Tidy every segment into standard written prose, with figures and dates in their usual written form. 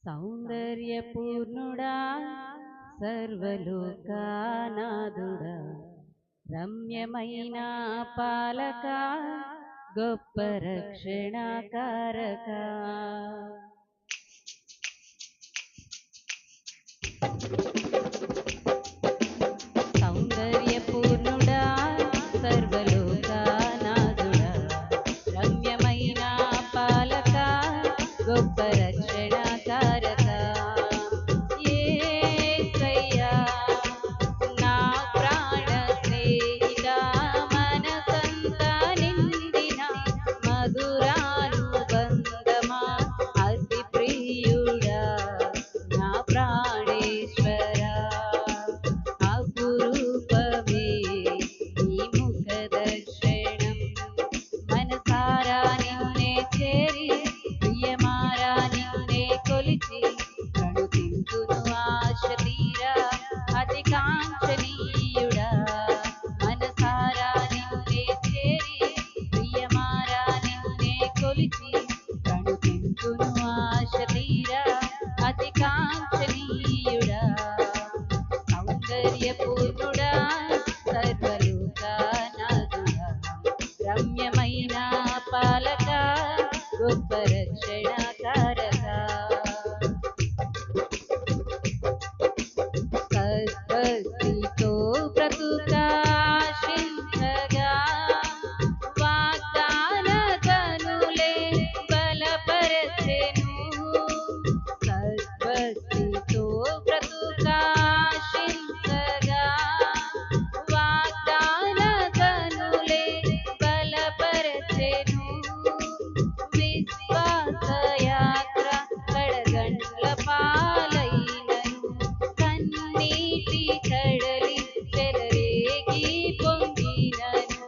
సౌందర్యపూర్ణుడా సర్వలోకానాథుడా రమ్యమైన పాలక గొప్ప రక్షణాకారక సౌందర్యపూర్ణుడా సర్వలోకానాథుడా రమ్యమైన పాలక గొప్ప రక్షణాకారక యేసయ్యా నా ప్రాణ స్నేహితా మనసంతా నిండిన మధురానుబంధమా అతి ప్రియుడా నా ప్రాణేశ్వరా అపురూపమే నీ ముఖ దర్శనం మనసారా నిన్నే చేరి ప్రియమారా నిన్నే కొలిచి కడుతింతును ఆశ తీరా అతి కాంక్షణీయుడా మనసారా నిన్నే చేరి ప్రియమారా నిన్నే కొలిచి కడుతింతును ఆశ తీరా అతి కాంక్షణీయుడా సౌందర్యపూర్ణుడా సర్వలోకానాథుడా రమ్యమైన పాలక గొప్ప రక్షణాకారక సద్భక్తితో బ్రతుకాశించగా వాగ్దాన కనులే బలపరచెను సద్భక్తితో బ్రతుకాశించగా వాగ్దాన కనులే బలపరచెను విశ్వాసయాత్ర కడగండ్ల పాలైనను కన్నీటి కడలి చెలరేగి పొంగినను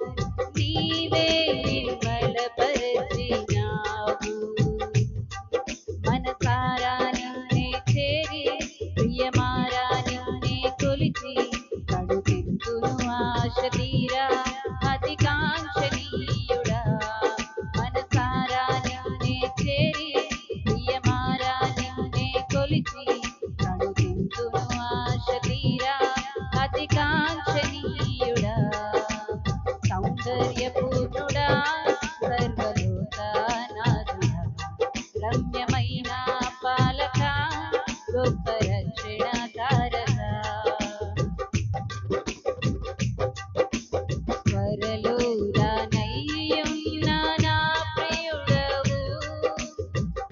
నీవే నిర్మలపరచినావు మనసారా నిన్నే చేరి ప్రియమారా నిన్నే కొలిచి కడుతింతును ఆశ తీరా అతి కాంక్షణీయుడా మనసారా నిన్నే చేరి ప్రియమారా నిన్నే కొలిచి కడుతింతును ఆశ తీరా అతి కాంక్షణీయుడా సౌందర్యపూర్ణుడా సర్వలోకానాథుడా రమ్యమైన పాలక గొప్ప రక్షణాకారక త్వరలో రానయ్యున్న నా ప్రియుడవు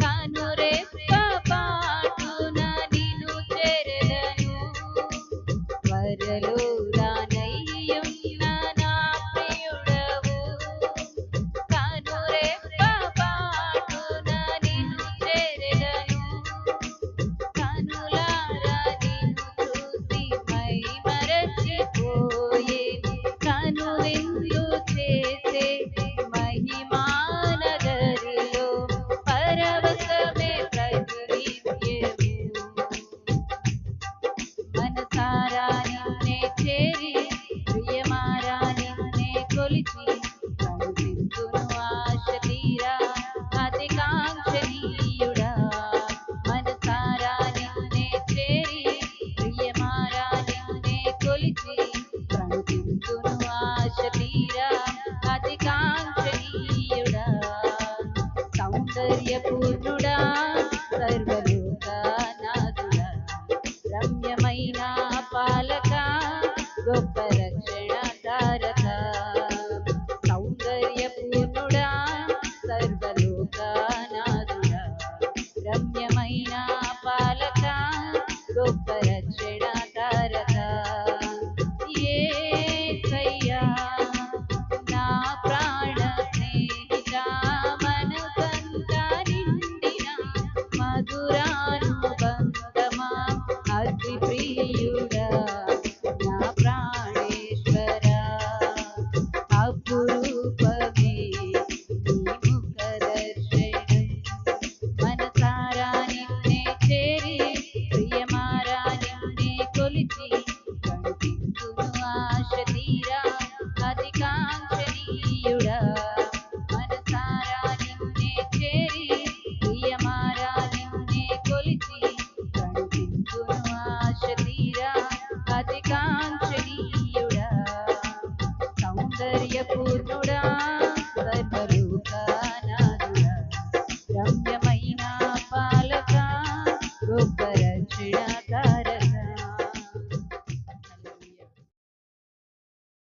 కనురెప్ప పాటున నిన్ను చేరెదను త్వరలో రానయ్యున్న నా ప్రియుడవు కనురెప్ప పాటున నిన్ను చేరెదను కనులారా నిన్ను చూసి మై మరచిపోయే కనువిందు చేసే మహిమానగరిలో పరవశమే ప్రతినిత్యము మనసారా నిన్నే చేరి ప్రియమారా నిన్నే కొలిచి కడుతింతును ఆశ తీరా అతి కాంక్షణీయుడా మనసారా నిన్నే చేరి ప్రియమారా నిన్నే కొలిచి కడుతింతును ఆశ తీరా అతి కాంక్షణీయుడా సౌందర్యపూర్ణుడా సర్వలోకానాథుడా రమ్యమైన పాలక గొప్ప రక్షణాకారక సౌందర్యపూర్ణుడా సర్వలోకానాథుడా రమ్యమైన పాలక గొప్ప రక్షణాకారక యేసయ్యా నా ప్రాణ స్నేహితా మనసంతా నిండిన మధురానుబంధమా అతి ప్రియుడా నా ప్రాణేశ్వరా అపురూపమే నీ ముఖ దర్శనం మనసారా నిన్నే చేరి ప్రియమారా నిన్నే కొలిచి కడుతింతును ఆశ తీరా అతి కాంక్షణీయుడా మనసారా నిన్నే చేరి ప్రియమారా నిన్నే కొలిచి లోకానాథుడా, రమ్యమైన పాలక, గొప్ప రక్షణకార,